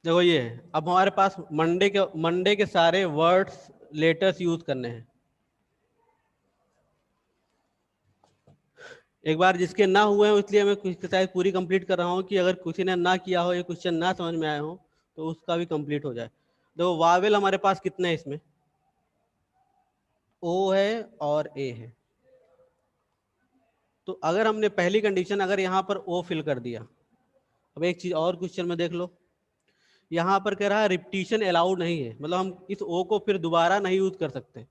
देखो ये है, अब हमारे पास मंडे के सारे वर्ड्स लेटर्स यूज करने हैं। एक बार जिसके ना हुए हो, इसलिए मैं एक्सरसाइज पूरी कंप्लीट कर रहा हूँ कि अगर किसी ने ना किया हो, ये क्वेश्चन ना समझ में आया हो, तो उसका भी कंप्लीट हो जाए। देखो वावेल हमारे पास कितने हैं इसमें, ओ है और ए है। तो अगर हमने पहली कंडीशन अगर यहाँ पर ओ फिल कर दिया, अब एक चीज और क्वेश्चन में देख लो, यहाँ पर कह रहा है रिपीटिशन अलाउड नहीं है, मतलब हम इस ओ को फिर दोबारा नहीं यूज कर सकते।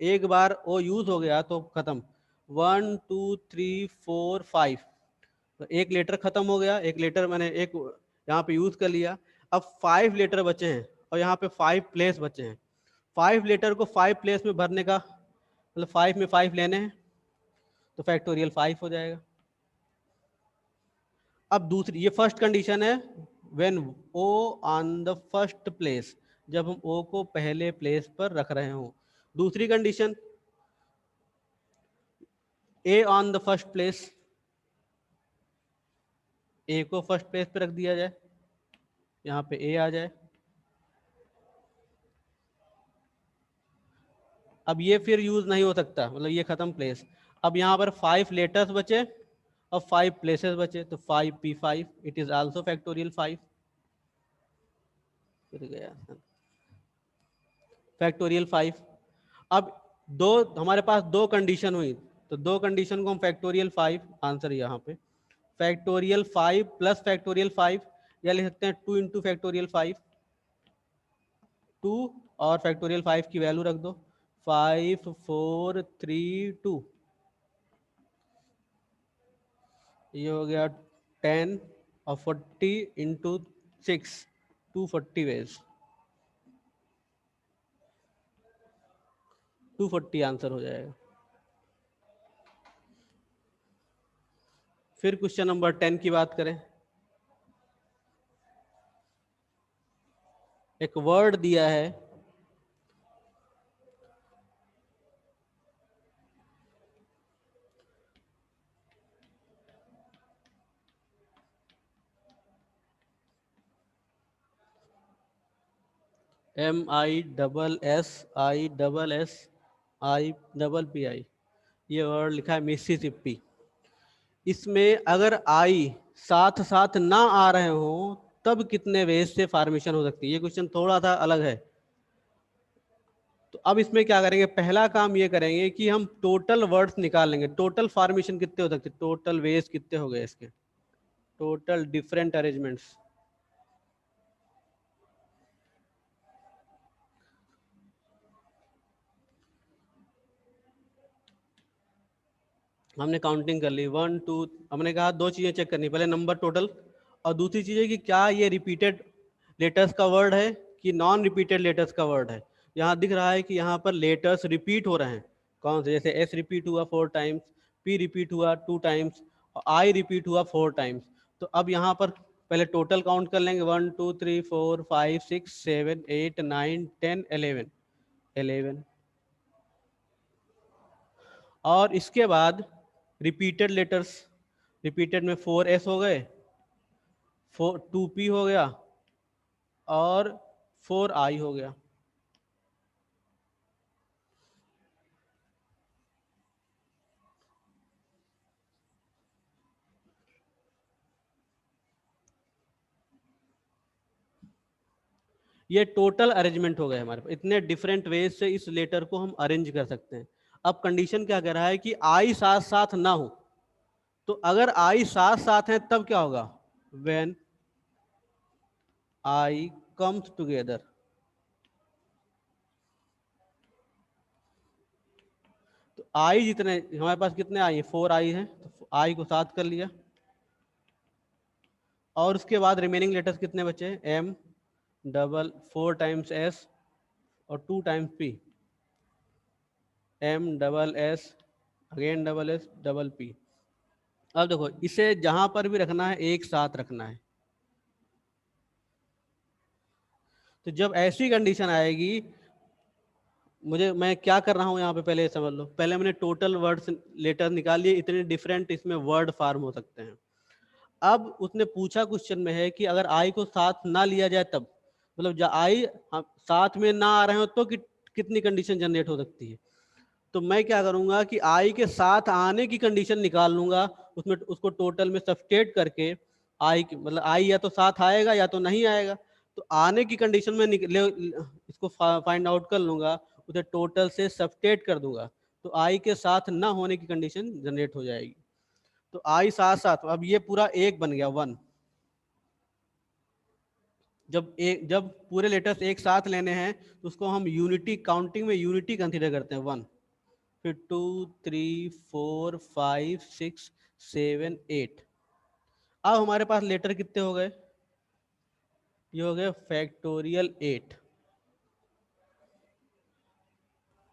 एक बार ओ यूज हो गया तो खत्म। 1 2 3 4 5, तो एक लेटर खत्म हो गया, एक लेटर मैंने एक यहाँ पे यूज कर लिया। अब 5 लेटर बचे हैं और यहाँ पे 5 प्लेस बचे हैं। 5 लेटर को 5 प्लेस में भरने का मतलब 5 में 5 लेने हैं, तो फैक्टोरियल 5 हो जाएगा। अब दूसरी, ये फर्स्ट कंडीशन है, when O on the first place, जब हम ओ को पहले प्लेस पर रख रहे हो। दूसरी condition, A on the first place, A को फर्स्ट प्लेस पे रख दिया जाए, यहाँ पे ए आ जाए। अब ये फिर यूज नहीं हो सकता, मतलब ये खत्म प्लेस। अब यहाँ पर 5 लेटर्स बचे और 5 प्लेसेस बचे, तो 5p5, it is also factorial 5। फिर गया फैक्टोरियल 5। अब दो, हमारे पास दो कंडीशन हुई, तो दो कंडीशन को हम फैक्टोरियल 5, आंसर यहाँ पे फैक्टोरियल 5 प्लस फैक्टोरियल 5, या लिख सकते हैं 2 इंटू फैक्टोरियल 5, 2 और फैक्टोरियल 5 की वैल्यू रख दो, 5 4 3 2, ये हो गया 10 और 40 इंटू 6, 240 वेज, 240 आंसर हो जाएगा। फिर क्वेश्चन नंबर 10 की बात करें। एक वर्ड दिया है, MISSISSIPI, ये वर्ड लिखा है मिसिसिपी। इसमें अगर आई साथ साथ ना आ रहे हो तब कितने वेज से फॉर्मेशन हो सकती है, ये क्वेश्चन थोड़ा सा अलग है। तो अब इसमें क्या करेंगे, पहला काम ये करेंगे कि हम टोटल वर्ड्स निकाल लेंगे, टोटल फॉर्मेशन कितने हो सकते, टोटल वेज कितने हो गए इसके, टोटल डिफरेंट अरेंजमेंट्स। हमने काउंटिंग कर ली 1 2, हमने कहा दो चीजें चेक करनी, पहले नंबर टोटल, और दूसरी चीज है कि क्या ये रिपीटेड लेटर्स का वर्ड है कि नॉन रिपीटेड लेटर्स का वर्ड है। यहाँ दिख रहा है कि यहाँ पर लेटर्स रिपीट हो रहे हैं, कौन से, जैसे एस रिपीट हुआ 4 टाइम्स, पी रिपीट हुआ 2 टाइम्स और आई रिपीट हुआ 4 टाइम्स। तो अब यहाँ पर पहले टोटल काउंट कर लेंगे, 1 2 3 4 5 6 7 8 9 10 11, 11। और इसके बाद रिपीटेड लेटर्स, रिपीटेड में 4s हो गए, 2p हो गया और 4i हो गया। ये टोटल अरेंजमेंट हो गए हमारे पास, इतने डिफरेंट वेज से इस लेटर को हम अरेंज कर सकते हैं। अब कंडीशन क्या कह रहा है कि आई साथ साथ ना हो, तो अगर आई साथ साथ है तब क्या होगा, व्हेन आई कम्स टुगेदर। तो आई जितने हमारे पास कितने आई, 4 आई है, तो आई को साथ कर लिया, और उसके बाद रिमेनिंग लेटर्स कितने बचे, एम डबल 4 टाइम्स एस और 2 times P, M double S again double S double P. अब देखो इसे जहां पर भी रखना है एक साथ रखना है, तो जब ऐसी कंडीशन आएगी, मैं क्या कर रहा हूं यहाँ पे पहले समझ लो, पहले मैंने टोटल वर्ड्स लेटर निकाल लिए, इतने डिफरेंट इसमें वर्ड फॉर्म हो सकते हैं। अब उसने पूछा क्वेश्चन में है कि अगर आई को साथ ना लिया जाए तब, मतलब जब आई साथ में ना आ रहे हो तो कितनी कंडीशन जनरेट हो सकती है। तो मैं क्या करूंगा कि आई के साथ आने की कंडीशन निकाल लूंगा, उसमें उसको टोटल में सब्सट्रैक्ट करके आई की, मतलब आई या तो साथ आएगा या तो नहीं आएगा, तो आने की कंडीशन में इसको फाइंड आउट कर लूंगा, उसे टोटल से सब्सट्रैक्ट कर दूंगा, तो आई के साथ ना होने की कंडीशन जनरेट हो जाएगी। तो आई साथ साथ, अब ये पूरा एक बन गया 1। जब पूरे लेटर्स एक साथ लेने हैं तो उसको हम यूनिटी, काउंटिंग में यूनिटी कंसीडर करते हैं 1, फिर 2 3 4 5 6 7 8। अब हमारे पास लेटर कितने हो गए, ये हो गए फैक्टोरियल 8।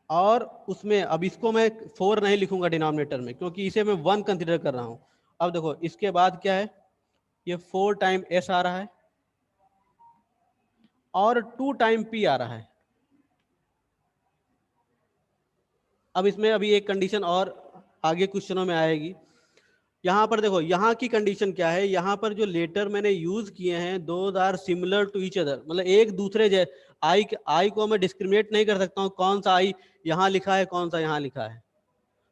और उसमें अब इसको मैं 4 नहीं लिखूंगा डिनोमिनेटर में, क्योंकि इसे मैं 1 कंसीडर कर रहा हूं। अब देखो इसके बाद क्या है, ये 4 टाइम एस आ रहा है और 2 टाइम पी आ रहा है। अब इसमें अभी एक कंडीशन और आगे क्वेश्चनों में आएगी। यहाँ पर देखो, यहाँ की कंडीशन क्या है, यहाँ पर जो लेटर मैंने यूज किए हैं those are similar to each other, मतलब एक दूसरे आई को मैं डिस्क्रिमिनेट नहीं कर सकता हूँ कौन सा आई यहाँ लिखा है कौन सा यहाँ लिखा है,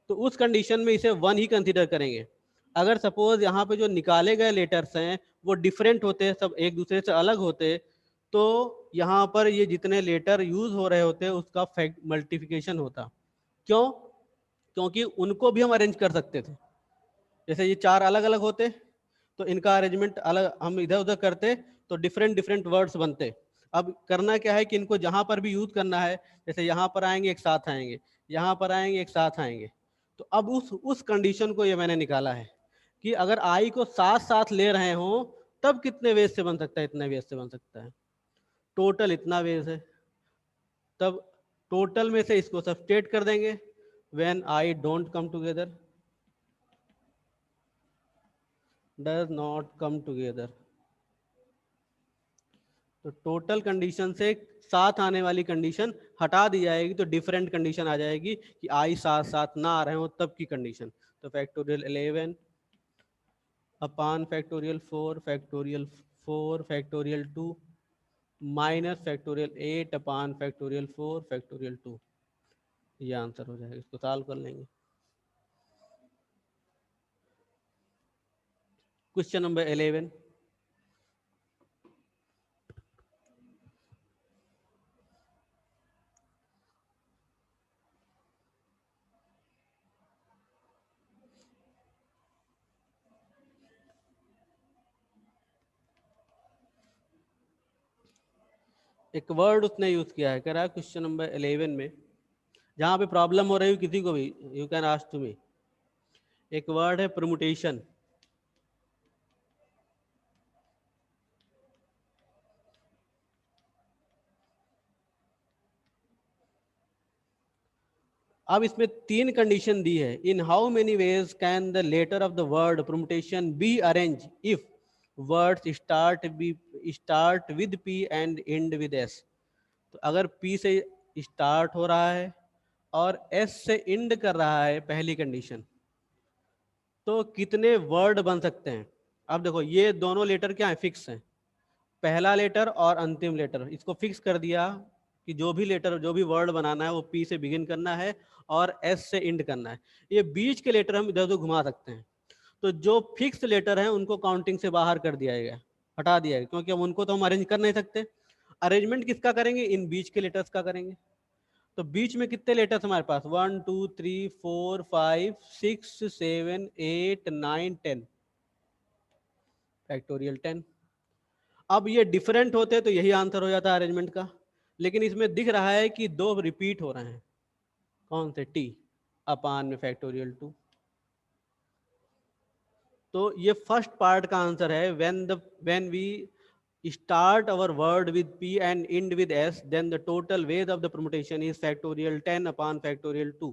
तो उस कंडीशन में इसे 1 ही कंसीडर करेंगे। अगर सपोज यहाँ पे जो निकाले गए लेटर्स हैं वो डिफरेंट होते, सब एक दूसरे से अलग होते, तो यहाँ पर ये जितने लेटर यूज हो रहे होते उसका मल्टीप्लिकेशन होता। क्यों? क्योंकि उनको भी हम अरेंज कर सकते थे, जैसे ये 4 अलग अलग होते तो इनका अरेंजमेंट अलग हम इधर उधर करते तो डिफरेंट डिफरेंट वर्ड्स बनते। अब करना क्या है कि इनको जहां पर भी यूज करना है, जैसे यहाँ पर आएंगे एक साथ आएंगे, यहाँ पर आएंगे एक साथ आएंगे, तो अब उस कंडीशन को ये मैंने निकाला है कि अगर आई को साथ साथ ले रहे हो तब कितने वेज से बन सकता है, इतने वेज से बन सकता है, टोटल इतना वेज है। तब टोटल में से इसको सब्सट्रैक्ट कर देंगे, when I don't come together, does not come together, तो टोटल कंडीशन से साथ आने वाली कंडीशन हटा दी जाएगी, तो डिफरेंट कंडीशन आ जाएगी कि आई साथ साथ ना आ रहे हो तब की कंडीशन। तो factorial 11 upon factorial 4 factorial 4 factorial 2 minus factorial 8 upon factorial 4 factorial 2, ये आंसर हो जाएगा। इसको सॉल्व कर लेंगे। क्वेश्चन नंबर 11, एक वर्ड उसने यूज किया है, कह रहा है क्वेश्चन नंबर 11 में, जहां पे प्रॉब्लम हो रही है किसी को भी you can ask to me. एक वर्ड है परमुटेशन। अब इसमें 3 कंडीशन दी है। In how many ways can the letter of the word permutation be arrange if words start with P and end with S. तो अगर पी से start हो रहा है और एस से एंड कर रहा है पहली कंडीशन, तो कितने वर्ड बन सकते हैं। अब देखो ये दोनों लेटर क्या है, फिक्स हैं, पहला लेटर और अंतिम लेटर, इसको फिक्स कर दिया कि जो भी लेटर जो भी वर्ड बनाना है वो पी से बिगिन करना है और एस से एंड करना है। ये बीच के लेटर हम इधर उधर घुमा सकते हैं, तो जो फिक्स लेटर हैं उनको काउंटिंग से बाहर कर दिया गया, हटा दिया गया, क्योंकि हम उनको तो हम अरेंज कर नहीं सकते। अरेंजमेंट किसका करेंगे, इन बीच के लेटर्स का करेंगे। तो बीच में कितने लेटर्स हमारे पास, 1 2 3 4 5 6 7 8 9 10, फैक्टोरियल 10। अब ये डिफरेंट होते तो यही आंसर हो जाता है अरेंजमेंट का, लेकिन इसमें दिख रहा है कि 2 रिपीट हो रहे हैं, कौन से, टी अपान में फैक्टोरियल 2। तो ये फर्स्ट पार्ट का आंसर है, when we start our word with p and end with s, then the total ways of the permutation is factorial 10 upon factorial 2.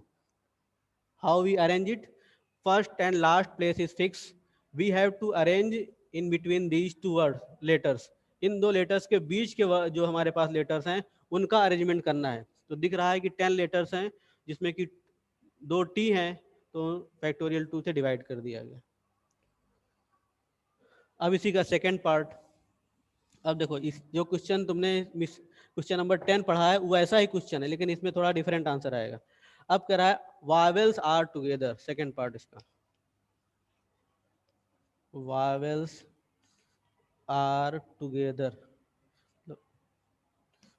How we arrange it? First and last place is fixed, we have to arrange in between these two words letters, इन दो letters के बीच के जो हमारे पास letters हैं उनका arrangement करना है। तो दिख रहा है कि 10 लेटर्स हैं जिसमें कि 2 टी हैं, तो फैक्टोरियल 2 से डिवाइड कर दिया गया। अब इसी का सेकंड पार्ट। अब देखो इस जो क्वेश्चन तुमने क्वेश्चन नंबर 10 पढ़ा है वो ऐसा ही क्वेश्चन है, लेकिन इसमें थोड़ा डिफरेंट आंसर आएगा। अब कह रहा है vowels are together, second part इसका, वावेल्स आर टुगेदर,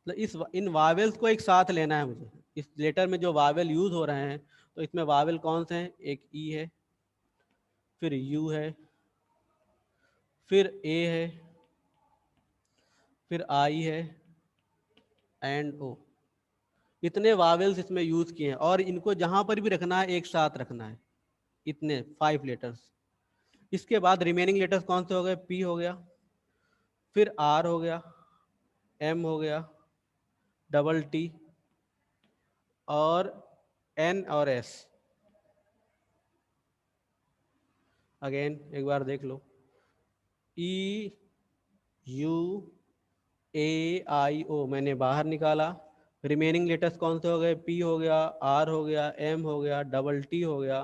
इस इन वावेल्स को एक साथ लेना है मुझे। इस लेटर में जो वावेल यूज हो रहे हैं, तो इसमें वावेल कौन से हैं? एक ई है, फिर यू है, फिर ए है, फिर आई है, एंड ओ। इतने वावेल्स इसमें यूज किए हैं, और इनको जहां पर भी रखना है एक साथ रखना है, इतने 5 लेटर्स। इसके बाद रिमेनिंग लेटर्स कौन से हो गए? पी हो गया, फिर आर हो गया, एम हो गया, डबल टी, और एन और एस। अगेन एक बार देख लो, ई यू ए आई ओ मैंने बाहर निकाला। रिमेनिंग लेटर्स कौन से हो गए? पी हो गया, आर हो गया, एम हो गया, डबल टी हो गया,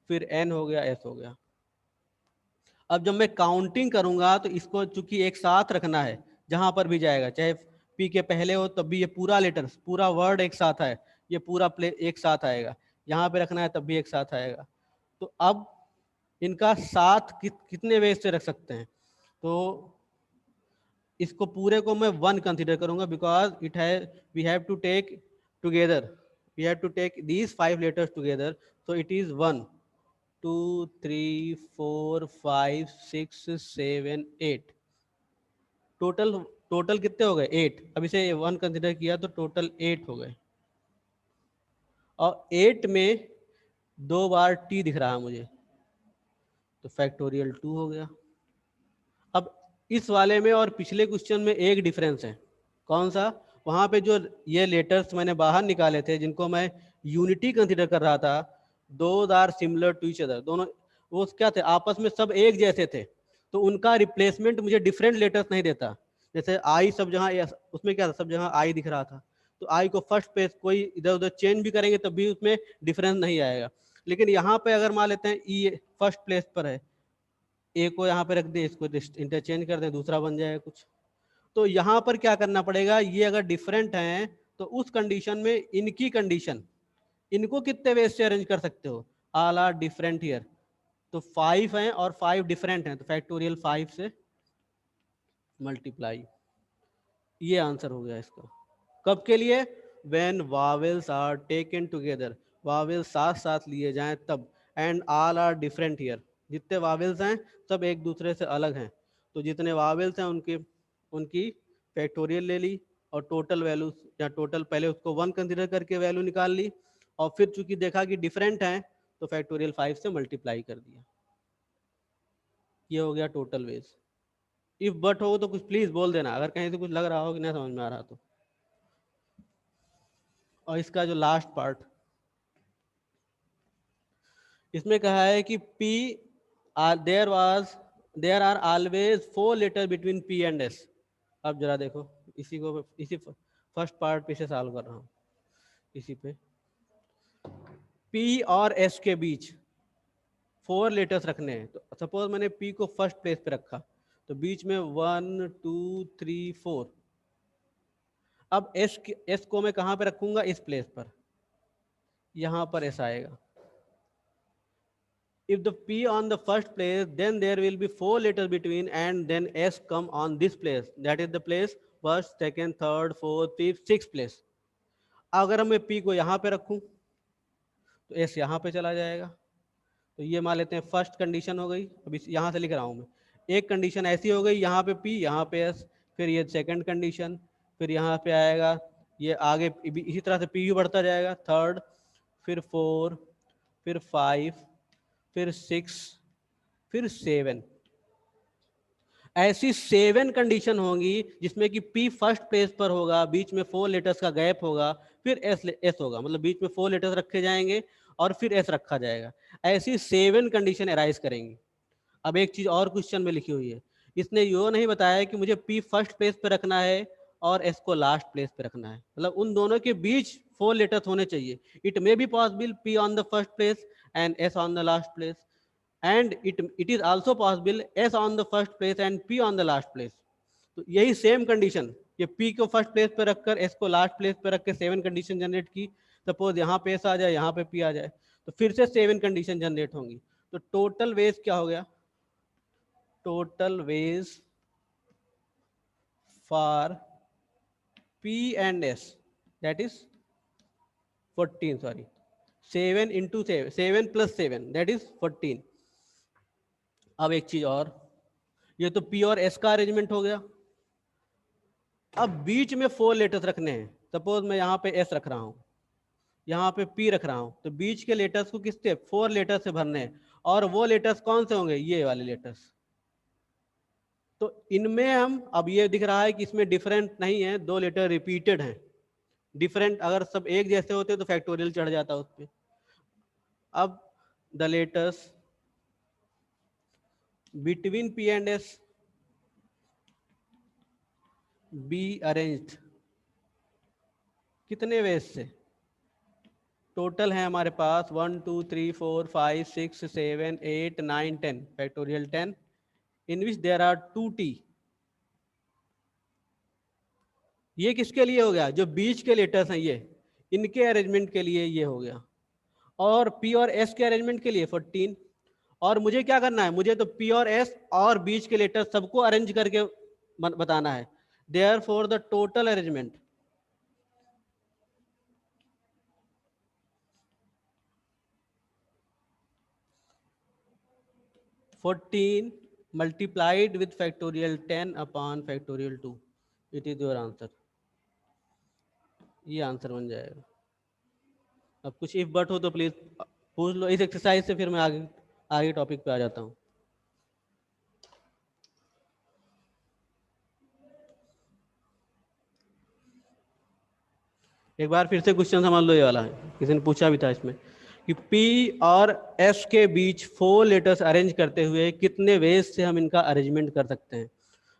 फिर एन हो गया, एस हो गया। अब जब मैं काउंटिंग करूंगा तो इसको चूंकि एक साथ रखना है, जहां पर भी जाएगा, चाहे पी के पहले हो तब भी ये पूरा लेटर्स, पूरा वर्ड एक साथ है, ये पूरा प्ले एक साथ आएगा, यहाँ पे रखना है तब भी एक साथ आएगा। तो अब इनका साथ कितने वेज से रख सकते हैं? तो इसको पूरे को मैं 1 कंसीडर करूंगा, because it has we have to take together, we have to take these 5 letters together, so it is 1 2 3 4 5 6 7 8। Total total कितने हो गए? 8। अब इसे 1 कंसीडर किया तो टोटल 8 हो गए, और 8 में 2 बार टी दिख रहा है मुझे, तो फैक्टोरियल 2 हो गया। अब इस वाले में और पिछले क्वेश्चन में एक डिफरेंस है। कौन सा? वहां पे जो ये लेटर्स मैंने बाहर निकाले थे, जिनको मैं यूनिटी कंसीडर कर रहा था, those are similar to each other, दोनों वो क्या थे? आपस में सब एक जैसे थे, तो उनका रिप्लेसमेंट मुझे डिफरेंट लेटर्स नहीं देता। जैसे आई सब जहाँ, उसमें क्या था? सब जहाँ आई दिख रहा था, तो आई को फर्स्ट पेज कोई इधर उधर चेंज भी करेंगे तब भी उसमें डिफरेंस नहीं आएगा। लेकिन यहाँ पे अगर मान लेते हैं ई फर्स्ट प्लेस पर है, ए को यहाँ पे रख दे, इसको इंटरचेंज कर दें, दूसरा बन जाएगा कुछ। तो यहाँ पर क्या करना पड़ेगा? ये अगर डिफरेंट हैं तो उस कंडीशन में इनकी कंडीशन, इनको कितने वेज से अरेंज कर सकते हो? ऑल आर डिफरेंट हियर, तो 5 हैं और 5 डिफरेंट हैं, तो फैक्टोरियल 5 से मल्टीप्लाई। ये आंसर हो गया इसका। कब के लिए? When vowels are taken together, vowels साथ साथ लिए जाएं तब, and all are different here, जितने वावेल्स हैं सब एक दूसरे से अलग हैं, तो जितने वावेल्स हैं उनकी उनकी फैक्टोरियल ले ली, और टोटल वैल्यू या टोटल पहले उसको 1 कंसीडर करके वैल्यू निकाल ली, और फिर चूंकि देखा कि डिफरेंट हैं तो फैक्टोरियल 5 से मल्टीप्लाई कर दिया। ये हो गया टोटल वेज। इफ बट हो तो कुछ प्लीज बोल देना, अगर कहीं से कुछ लग रहा हो कि नहीं समझ में आ रहा तो। और इसका जो लास्ट पार्ट, इसमें कहा है कि P there are always 4 letter between P and S। अब जरा देखो, इसी फर्स्ट पार्ट पे से सॉल्व कर रहा हूँ। इसी पे P और S के बीच 4 लेटर्स रखने हैं, तो सपोज मैंने P को फर्स्ट प्लेस पे रखा, तो बीच में 1 2 3 4। अब S को मैं कहाँ पे रखूंगा? इस प्लेस पर, यहाँ पर S आएगा। If the P on the first place, then there will be 4 letters between, and then S come on this place. That is the place first, second, third, fourth, fifth, sixth place. अगर मैं P को यहाँ पे रखूँ तो S यहाँ पे चला जाएगा। तो ये मान लेते हैं फर्स्ट कंडीशन हो गई। अभी यहाँ से लिख रहा हूँ मैं, एक कंडीशन ऐसी हो गई, यहाँ पे P, यहाँ पे S, फिर ये सेकंड कंडीशन, फिर यहाँ पे आएगा, ये आगे इसी तरह से P बढ़ता जाएगा, थर्ड, फिर 4, फिर 5, फिर 6, फिर 7। ऐसी 7 कंडीशन होंगी जिसमें कि P फर्स्ट प्लेस पर होगा, बीच में 4 लेटर्स का गैप होगा, फिर S होगा, मतलब बीच में 4 लेटर्स रखे जाएंगे और फिर S रखा जाएगा। ऐसी 7 कंडीशन अराइज करेंगी। अब एक चीज और क्वेश्चन में लिखी हुई है, इसने यो नहीं बताया कि मुझे P फर्स्ट प्लेस पर रखना है और S को लास्ट प्लेस पे रखना है, मतलब उन दोनों के बीच 4 लेटर्स होने चाहिए। It may be possible P on the first place and S on the last place, and it is also possible S on the first place and P on the last place. तो यही same condition, ये P को first place पे रखकर S को last place पे रख के 7 कंडीशन जनरेट की। सपोज यहाँ पे एस आ जाए, यहाँ पे पी आ जाए, तो फिर से 7 कंडीशन जनरेट होंगी। तो टोटल वेज क्या हो गया? Total ways for P and S, that is 14, sorry, 7 into 7, 7 plus 7, that is 14। अब एक चीज और, ये तो P और S का अरेंजमेंट हो गया। अब बीच में 4 लेटर्स रखने हैं। सपोज मैं यहाँ पे S रख रहा हूँ, यहाँ पे P रख रहा हूँ, तो बीच के लेटर्स को किससे? 4 लेटर्स से भरने हैं। और वो लेटर्स कौन से होंगे? ये वाले लेटर्स। तो इनमें हम, अब ये दिख रहा है कि इसमें डिफरेंट नहीं है, 2 लेटर रिपीटेड हैं। डिफरेंट अगर सब एक जैसे होते तो फैक्टोरियल चढ़ जाता उस पर। अब the letters between P and S be arranged कितने वेज से? टोटल है हमारे पास 1 2 3 4 5 6 7 8 9 10 factorial 10 in which there are 2T। ये किसके लिए हो गया? जो बीच के लेटर्स हैं ये, इनके अरेंजमेंट के लिए ये हो गया। और P और S के अरेंजमेंट के लिए 14। और मुझे क्या करना है? मुझे तो P और S और बीच के लेटर्स सबको अरेंज करके बताना है। Therefore the total arrangement fourteen multiplied with factorial 10 upon factorial 2, it is your answer. ये आंसर बन जाएगा। अब कुछ इफ बट हो तो प्लीज पूछ लो इस एक्सरसाइज से, फिर मैं आगे आगे टॉपिक पे आ जाता हूँ। एक बार फिर से क्वेश्चन समझ लो, ये वाला है, किसी ने पूछा भी था इसमें कि P और S के बीच 4 लेटर्स अरेंज करते हुए कितने वेज से हम इनका अरेंजमेंट कर सकते हैं।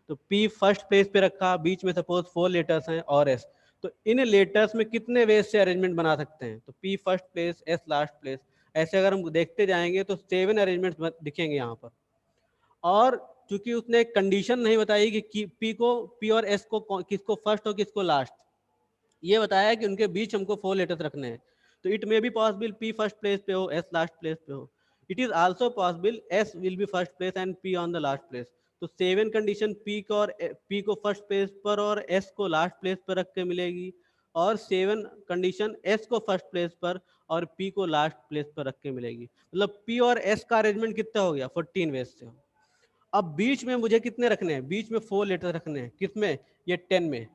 तो P फर्स्ट प्लेस पे रखा, बीच में सपोज 4 लेटर्स हैं और S, तो इन लेटर्स में कितने वेज से अरेंजमेंट बना सकते हैं? तो P first place, S last place, ऐसे अगर हम देखते जाएंगे तो 7 अरेंजमेंट दिखेंगे यहाँ पर। और चूंकि उसने एक कंडीशन नहीं बताई कि P और S को किसको फर्स्ट और किसको लास्ट, ये बताया कि उनके बीच हमको 4 लेटर्स रखने हैं। तो it may be possible P first place पे हो, S लास्ट प्लेस पे हो। It is also possible S will be first place and P on the last place. तो 7 कंडीशन P को फर्स्ट प्लेस पर और S को लास्ट प्लेस पर रख के मिलेगी, और 7 कंडीशन S को फर्स्ट प्लेस पर और P को लास्ट प्लेस पर रख के मिलेगी। मतलब P और S का अरेंजमेंट कितना हो गया? 14 वेज से। अब बीच में मुझे कितने रखने हैं? बीच में 4 लेटर रखने हैं। किसमें? ये 10 में।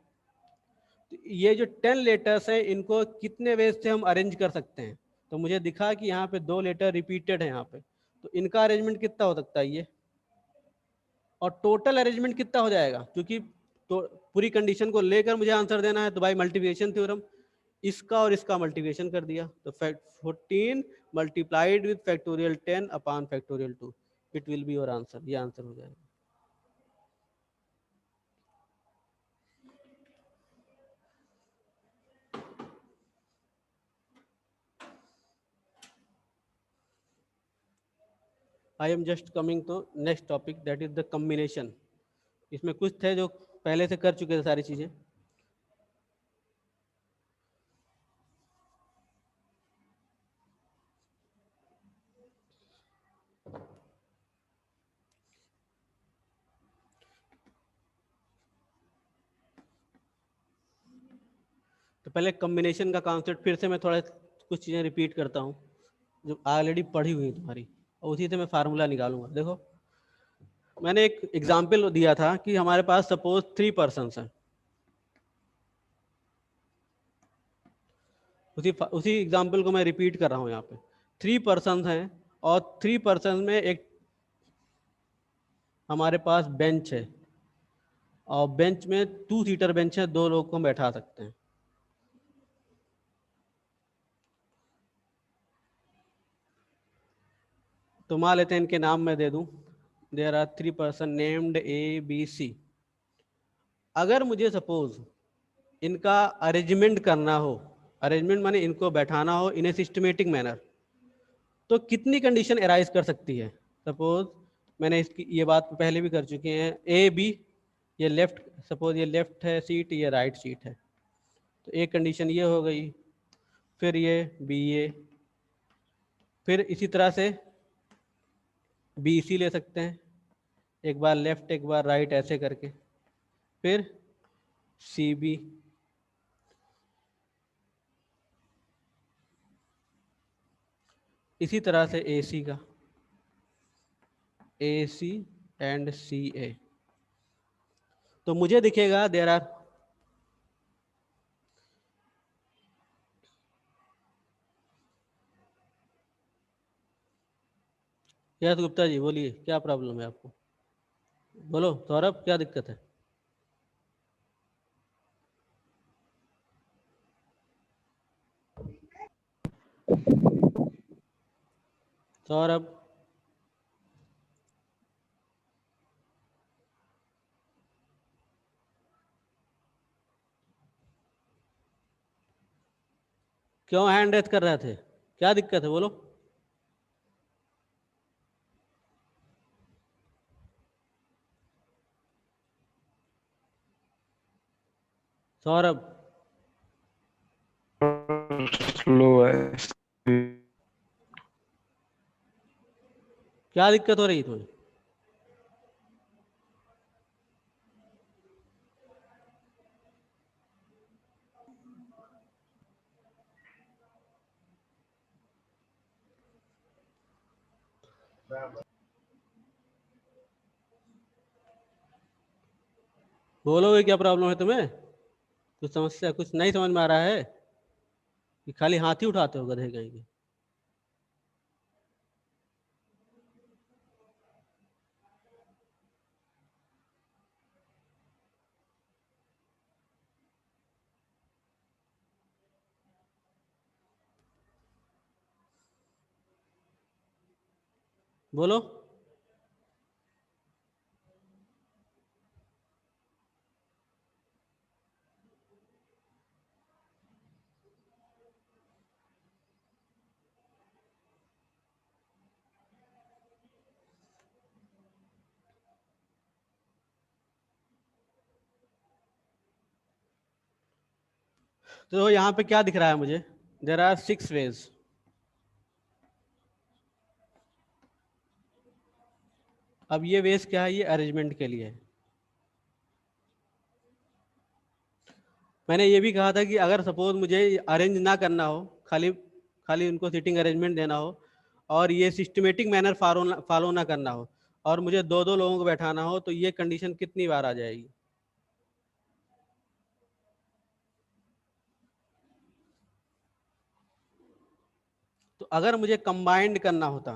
ये जो 10 लेटर्स हैं इनको कितने वेज से हम अरेंज कर सकते हैं? तो मुझे दिखा कि यहाँ पे 2 लेटर रिपीटेड है यहाँ पे, तो इनका अरेंजमेंट कितना हो सकता है ये? और टोटल अरेंजमेंट कितना हो जाएगा? क्योंकि तो पूरी कंडीशन को लेकर मुझे आंसर देना है, तो भाई मल्टीप्लिकेशन थ्योरम, इसका और इसका मल्टीप्लिकेशन कर दिया, तो 14 multiplied with factorial 10 upon factorial 2, it will be your answer. ये आंसर हो जाएगा। I am just coming to next topic, that is the combination. इसमें कुछ थे जो पहले से कर चुके थे सारी चीजें। तो पहले कॉम्बिनेशन का कॉन्सेप्ट फिर से मैं थोड़ा कुछ चीज़ें रिपीट करता हूँ जो ऑलरेडी पढ़ी हुई है तुम्हारी, और उसी से मैं फार्मूला निकालूंगा। देखो, मैंने एक एग्जाम्पल दिया था कि हमारे पास सपोज 3 पर्सन्स हैं। उसी एग्जाम्पल को मैं रिपीट कर रहा हूँ यहाँ पे। 3 पर्सन्स हैं और 3 पर्सन में एक हमारे पास बेंच है, और बेंच में 2 सीटर बेंच है, 2 लोग को बैठा सकते हैं। तो मान लेते हैं इनके नाम मैं दे दूं, there are 3 person named ABC। अगर मुझे सपोज इनका अरेंजमेंट करना हो, अरेंजमेंट माने इनको बैठाना हो इन ए सिस्टमेटिक मैनर, तो कितनी कंडीशन एराइज कर सकती है? सपोज मैंने इसकी ये बात पहले भी कर चुके हैं, ए बी, ये लेफ्ट, सपोज ये लेफ्ट है सीट, ये राइट सीट है, तो एक कंडीशन ये हो गई, फिर ये बी ए, फिर इसी तरह से बी सी ले सकते हैं, एक बार लेफ्ट एक बार राइट ऐसे करके, फिर सी बी, इसी तरह से ए सी का, ए सी एंड सी ए, तो मुझे दिखेगा there are, yes Gupta ji बोलिए क्या प्रॉब्लम है आपको, बोलो सौरभ क्या दिक्कत है। सौरभ, क्यों हैंड रेस कर रहे थे, क्या दिक्कत है बोलो। सौरभ स्लो है। क्या दिक्कत हो रही है तुम्हें। बोलोगे क्या प्रॉब्लम है तुम्हें, कुछ समस्या, कुछ नहीं समझ में आ रहा है कि खाली हाथ ही उठाते हो गधे कहीं के। बोलो तो यहाँ पे क्या दिख रहा है मुझे, देयर आर 6 वेज। अब ये वेज क्या है, ये अरेंजमेंट के लिए है। मैंने ये भी कहा था कि अगर सपोज मुझे अरेंज ना करना हो, खाली खाली उनको सीटिंग अरेंजमेंट देना हो और ये सिस्टमेटिक मैनर फॉलो ना करना हो और मुझे दो दो लोगों को बैठाना हो, तो ये कंडीशन कितनी बार आ जाएगी। तो अगर मुझे कंबाइंड करना होता,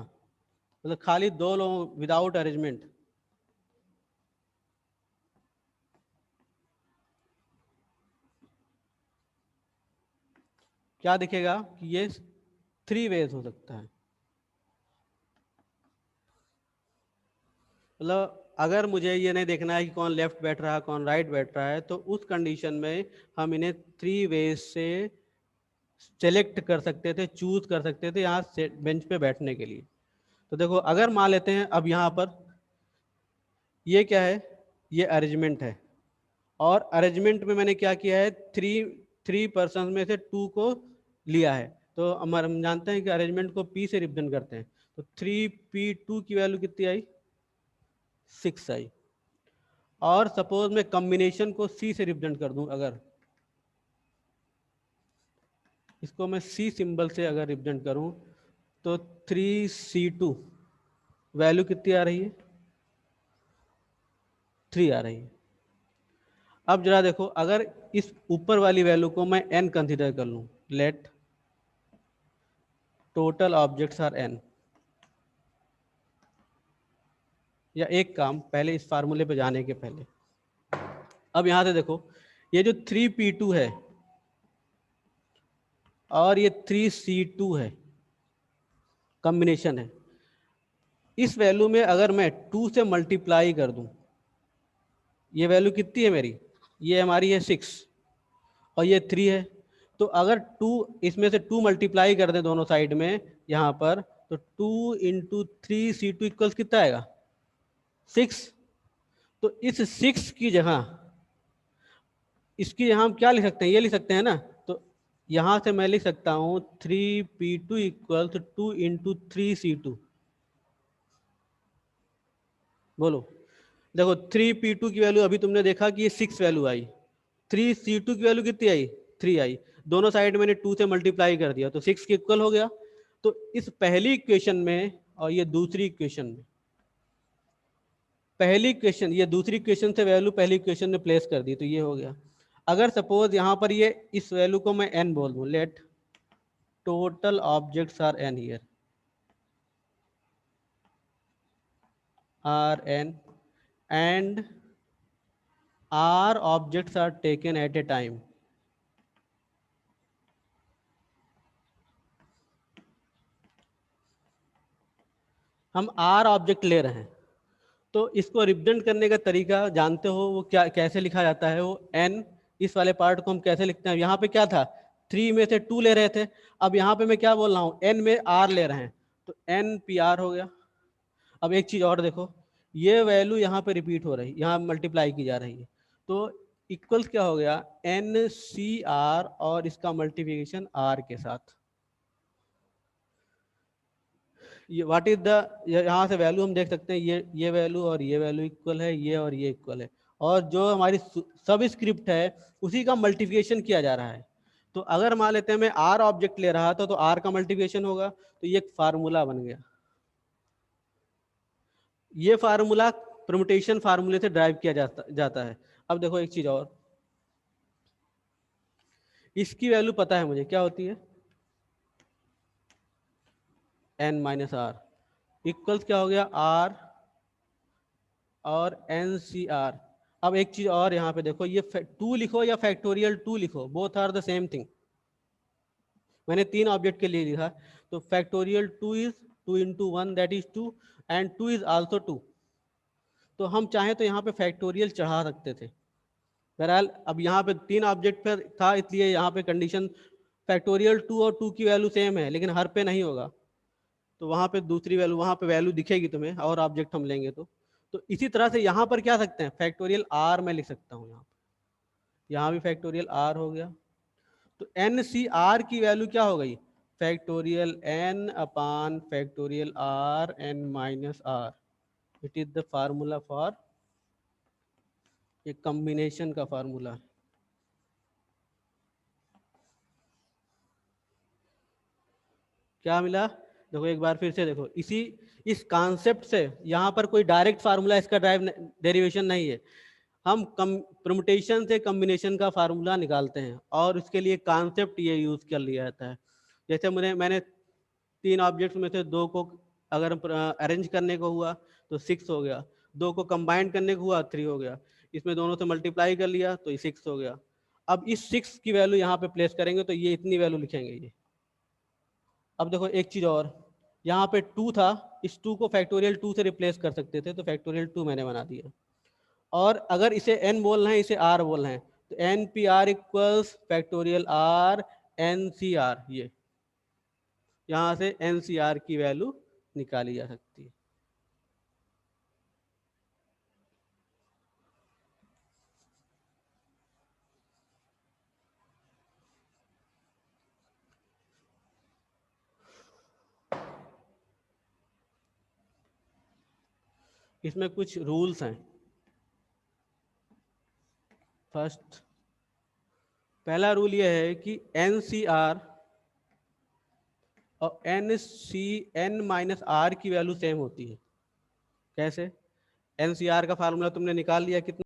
मतलब खाली दो लोग विदाउट अरेंजमेंट, क्या दिखेगा कि ये 3 वेज हो सकता है। मतलब अगर मुझे ये नहीं देखना है कि कौन लेफ्ट बैठ रहा है कौन राइट बैठ रहा है, तो उस कंडीशन में हम इन्हें 3 वेज से सेलेक्ट कर सकते थे, चूज कर सकते थे यहाँ बेंच पे बैठने के लिए। तो देखो अगर मान लेते हैं अब यहाँ पर ये क्या है, ये अरेंजमेंट है और अरेंजमेंट में मैंने क्या किया है, थ्री पर्सन में से 2 को लिया है। तो हम जानते हैं कि अरेंजमेंट को P से रिप्रेजेंट करते हैं, तो 3P2 की वैल्यू कितनी आई, 6 आई। और सपोज मैं कॉम्बिनेशन को C से रिप्रेजेंट कर दूं, अगर इसको मैं C सिंबल से अगर रिप्रेजेंट करूं, तो 3C2 वैल्यू कितनी आ रही है, 3 आ रही है। अब जरा देखो, अगर इस ऊपर वाली वैल्यू को मैं n कंसीडर कर लूं, let total objects are n, या एक काम पहले इस फार्मूले पे जाने के पहले, अब यहां से देखो ये जो 3P2 है और ये 3C2 है, कॉम्बिनेशन है, इस वैल्यू में अगर मैं 2 से मल्टीप्लाई कर दूं, ये वैल्यू कितनी है मेरी, ये हमारी है 6 और ये 3 है। तो अगर 2 इसमें से 2 मल्टीप्लाई कर दें दोनों साइड में यहाँ पर, तो 2 इंटू 3c2 इक्वल्स कितना आएगा 6। तो इस 6 की जगह इसकी जगह हम क्या लिख सकते हैं, ये लिख सकते हैं ना। तो यहां से मैं लिख सकता हूं 3p2 इक्वल्स 2 इंटू 3c2। बोलो, देखो 3p2 की वैल्यू अभी तुमने देखा कि ये 6 वैल्यू आई, 3c2 की वैल्यू कितनी आई 3 आई, दोनों साइड मैंने 2 से मल्टीप्लाई कर दिया तो 6 के इक्वल हो गया। तो इस पहली इक्वेशन में और ये दूसरी इक्वेशन में, पहली इक्वेशन ये दूसरी इक्वेशन से वैल्यू पहली इक्वेशन में प्लेस कर दी तो ये हो गया। अगर सपोज यहां पर ये इस वैल्यू को मैं n बोल दूं, let total objects are n here, are n and r objects are taken at a time। हम r ऑब्जेक्ट ले रहे हैं तो इसको रिप्रेजेंट करने का तरीका जानते हो वो क्या, कैसे लिखा जाता है वो n, इस वाले पार्ट को हम कैसे लिखते हैं। यहाँ पे क्या था 3 में से 2 ले रहे थे, अब यहाँ पे मैं क्या बोल रहा हूँ n में r ले रहे हैं तो n p r हो गया। अब एक चीज और देखो, ये वैल्यू यहाँ पे रिपीट हो रही, यहाँ मल्टीप्लाई की जा रही है तो इक्वल्स क्या हो गया एन सी आर और इसका मल्टीप्लिकेशन आर के साथ। ये व्हाट इज द, यहाँ से वैल्यू हम देख सकते हैं ये वैल्यू और ये वैल्यू इक्वल है, ये और ये इक्वल है, और जो हमारी सब स्क्रिप्ट है उसी का मल्टीप्लिकेशन किया जा रहा है। तो अगर मान लेते हैं मैं आर ऑब्जेक्ट ले रहा था तो आर का मल्टीप्लिकेशन होगा, तो ये एक फार्मूला बन गया। ये फार्मूला परम्यूटेशन फार्मूले से ड्राइव किया जाता है। अब देखो एक चीज और, इसकी वैल्यू पता है मुझे क्या होती है n माइनस आर इक्वल्स क्या हो गया r और एन सी आर। अब एक चीज और यहाँ पे देखो, ये 2 लिखो या फैक्टोरियल 2 लिखो, both are the same thing. मैंने 3 ऑब्जेक्ट के लिए लिखा तो factorial 2 is 2 into 1 that is 2 and 2 is also 2। तो हम चाहें तो यहाँ पे फैक्टोरियल चढ़ा सकते थे। बहरहाल अब यहाँ पे 3 ऑब्जेक्ट पर था इसलिए यहाँ पे कंडीशन फैक्टोरियल 2 और 2 की वैल्यू सेम है, लेकिन हर पे नहीं होगा तो वहाँ पे दूसरी वैल्यू, वहाँ पे वैल्यू दिखेगी तुम्हें और ऑब्जेक्ट हम लेंगे तो इसी तरह से यहाँ पर क्या सकते हैं फैक्टोरियल आर मैं लिख सकता हूँ, यहाँ भी फैक्टोरियल आर हो गया। तो एन सी आर की वैल्यू क्या हो गई factorial N upon factorial R N minus R. It is the formula for, एक कॉम्बिनेशन का फार्मूला है। क्या मिला देखो एक बार फिर से देखो, इस कॉन्सेप्ट से यहाँ पर कोई डायरेक्ट फार्मूला इसका डेरिवेशन नहीं है, हम परम्यूटेशन से कॉम्बिनेशन का फार्मूला निकालते हैं और उसके लिए कॉन्सेप्ट ये यूज कर लिया जाता है। जैसे मैंने 3 ऑब्जेक्ट्स में से 2 को अगर अरेंज करने को हुआ तो 6 हो गया, 2 को कंबाइन करने को हुआ 3 हो गया, इसमें दोनों से मल्टीप्लाई कर लिया तो ये 6 हो गया। अब इस 6 की वैल्यू यहाँ पे प्लेस करेंगे तो ये इतनी वैल्यू लिखेंगे ये। अब देखो एक चीज और, यहाँ पे 2 था, इस 2 को फैक्टोरियल 2 से रिप्लेस कर सकते थे तो फैक्टोरियल 2 मैंने बना दिया। और अगर इसे n बोल रहे हैं इसे r बोल रहे हैं तो N P R equals factorial r N C R, ये यहाँ से एन सी आर की वैल्यू निकाली जा सकती है। इसमें कुछ रूल्स हैं। फर्स्ट, पहला रूल ये है कि एन सी आर और N C N minus R की वैल्यू सेम होती है। कैसे? एन सी आर का फार्मूला तुमने निकाल लिया कितना